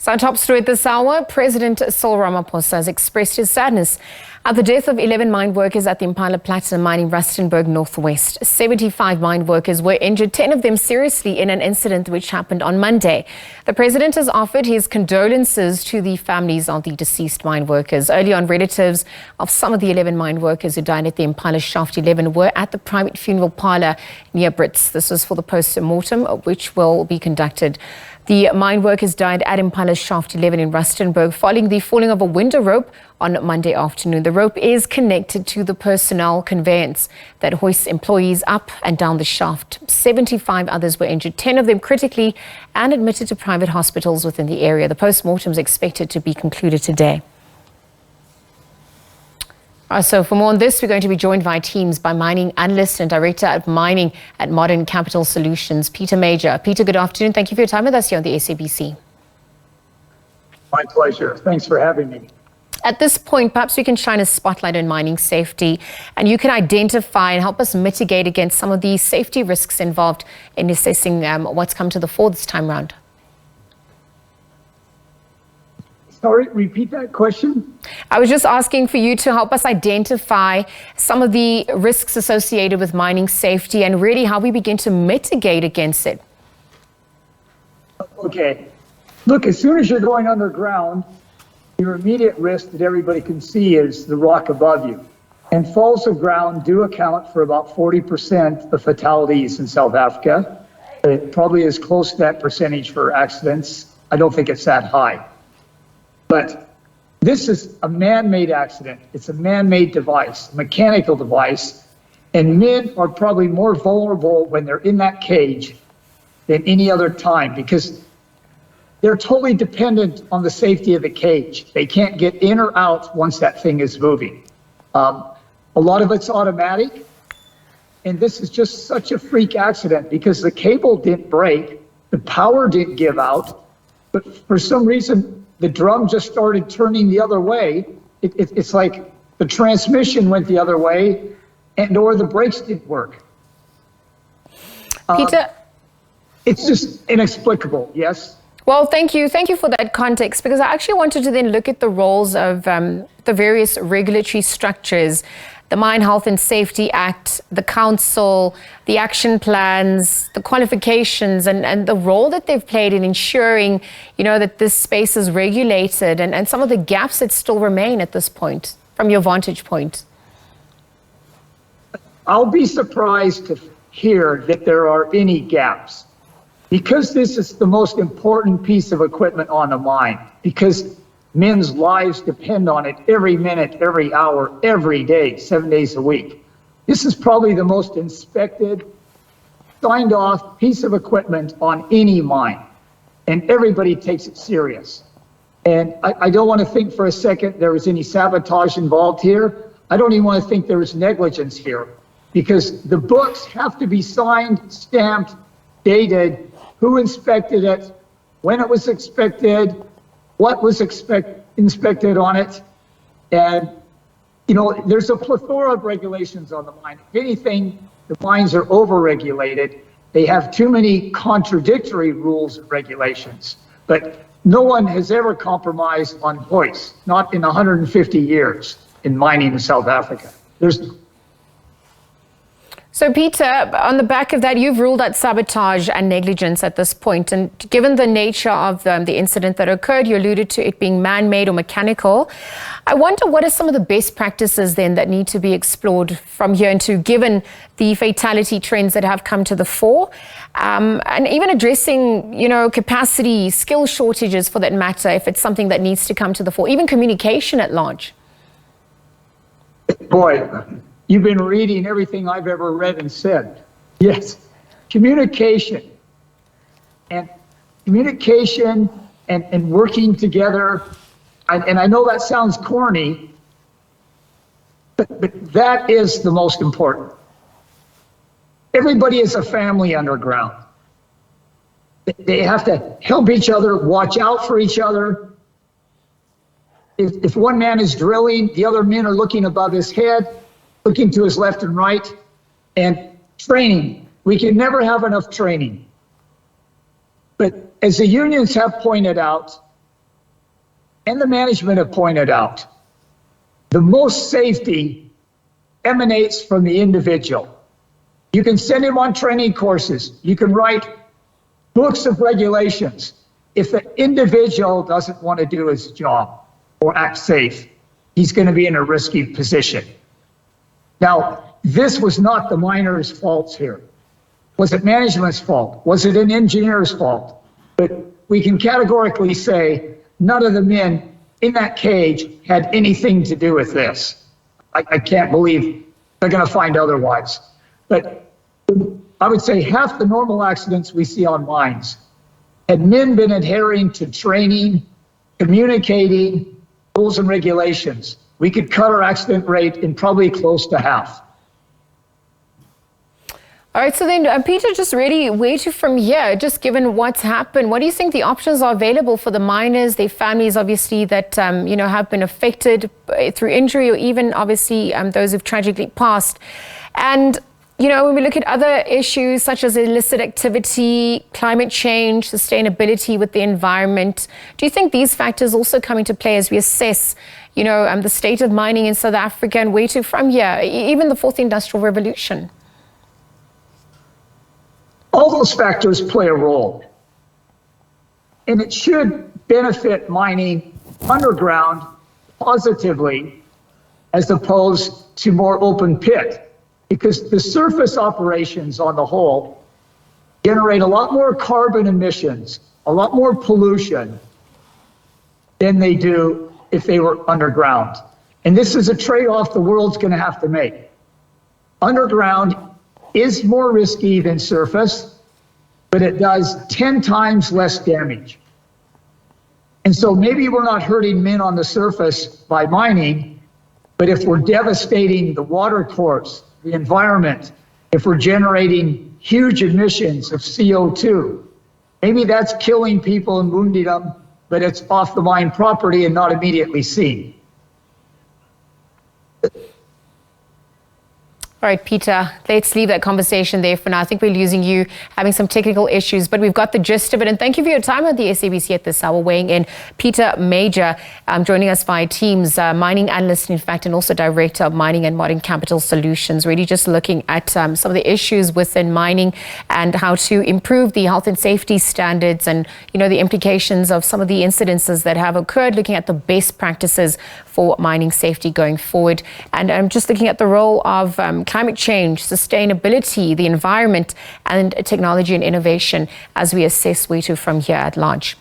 So our top story at this hour, President Cyril Ramaphosa has expressed his sadness at the death of 11 mine workers at the Impala Platinum Mine in Rustenburg, Northwest. 75 mine workers were injured, 10 of them seriously, in an incident which happened on Monday. The president has offered his condolences to the families of the deceased mine workers. Early on, relatives of some of the 11 mine workers who died at the Impala Shaft 11 were at the private funeral parlour near Brits. This was for the post-mortem, which will be conducted. The mine workers died at Impala Shaft 11 in Rustenburg following the falling of a window rope on Monday afternoon. The rope is connected to the personnel conveyance that hoists employees up and down the shaft. 75 others were injured, 10 of them critically, and admitted to private hospitals within the area. The post-mortem is expected to be concluded today. So for more on this, we're going to be joined via Teams by mining analyst and director of mining at Modern Capital Solutions, Peter Major. Peter, good afternoon. Thank you for your time with us here on the SABC. My pleasure. Thanks for having me. At this point, perhaps we can shine a spotlight on mining safety, and you can identify and help us mitigate against some of the safety risks involved in assessing what's come to the fore this time round. Sorry, repeat that question. I was just asking for you to help us identify some of the risks associated with mining safety and really how we begin to mitigate against it. Okay. Look, as soon as you're going underground, your immediate risk that everybody can see is the rock above you. And falls of ground do account for about 40% of fatalities in South Africa. It probably is close to that percentage for accidents. I don't think it's that high. But this is a man-made accident. It's a man-made device, a mechanical device. And men are probably more vulnerable when they're in that cage than any other time because they're totally dependent on the safety of the cage. They can't get in or out once that thing is moving. A lot of it's automatic. And this is just such a freak accident because the cable didn't break, the power didn't give out, but for some reason, the drum just started turning the other way. It's like the transmission went the other way or the brakes didn't work. Peter? It's just inexplicable, yes? Well, thank you. Thank you for that context, because I actually wanted to then look at the roles of the various regulatory structures, the Mine Health and Safety Act, the council, the action plans, the qualifications, and the role that they've played in ensuring, that this space is regulated and some of the gaps that still remain at this point, from your vantage point. I'll be surprised to hear that there are any gaps, because this is the most important piece of equipment on the mine, because men's lives depend on it every minute, every hour, every day, 7 days a week. This is probably the most inspected, signed off piece of equipment on any mine, and everybody takes it serious. And I don't want to think for a second there was any sabotage involved here. I don't even want to think there was negligence here, because the books have to be signed, stamped, dated, who inspected it, when it was inspected, what was inspected on it. And, there's a plethora of regulations on the mine. If anything, the mines are over-regulated. They have too many contradictory rules and regulations. But no one has ever compromised on hoists, not in 150 years in mining in South Africa. So, Peter, on the back of that, you've ruled out sabotage and negligence at this point. And given the nature of the incident that occurred, you alluded to it being man-made or mechanical. I wonder, what are some of the best practices then that need to be explored from here into, given the fatality trends that have come to the fore, and even addressing, capacity, skill shortages for that matter, if it's something that needs to come to the fore, even communication at large? Boy. You've been reading everything I've ever read and said. Yes, communication and working together. And I know that sounds corny, but that is the most important. Everybody is a family underground. They have to help each other, watch out for each other. If one man is drilling, the other men are looking above his head, looking to his left and right. And training, we can never have enough training. But as the unions have pointed out, and the management have pointed out, the most safety emanates from the individual. You can send him on training courses. You can write books of regulations. If the individual doesn't want to do his job or act safe, he's going to be in a risky position. Now, this was not the miners' faults here. Was it management's fault? Was it an engineer's fault? But we can categorically say none of the men in that cage had anything to do with this. I can't believe they're going to find otherwise. But I would say half the normal accidents we see on mines, had men been adhering to training, communicating, rules and regulations, we could cut our accident rate in probably close to half. All right, so then, Peter, just really where to from here, just given what's happened, what do you think the options are available for the miners, their families, obviously, that, have been affected through injury or even, obviously, those who've tragically passed? And, when we look at other issues such as illicit activity, climate change, sustainability with the environment, do you think these factors also come into play as we assess, the state of mining in South Africa and where to from here, even the fourth industrial revolution? All those factors play a role, and it should benefit mining underground positively as opposed to more open pit, because the surface operations on the whole generate a lot more carbon emissions, a lot more pollution than they do if they were underground. And this is a trade-off the world's going to have to make. Underground is more risky than surface, but it does 10 times less damage. And so maybe we're not hurting men on the surface by mining, but if we're devastating the water course, the environment, if we're generating huge emissions of CO2, maybe that's killing people and wounding them, but it's off the mine property and not immediately seen. All right, Peter, let's leave that conversation there for now. I think we're losing you, having some technical issues, but we've got the gist of it. And thank you for your time at the SABC at this hour, weighing in. Peter Major, joining us via Teams, mining analyst, in fact, and also director of Mining and Modern Capital Solutions, really just looking at some of the issues within mining and how to improve the health and safety standards and, the implications of some of the incidences that have occurred, looking at the best practices for mining safety going forward. And I'm just looking at the role of climate change, sustainability, the environment, and technology and innovation as we assess where to from here at large.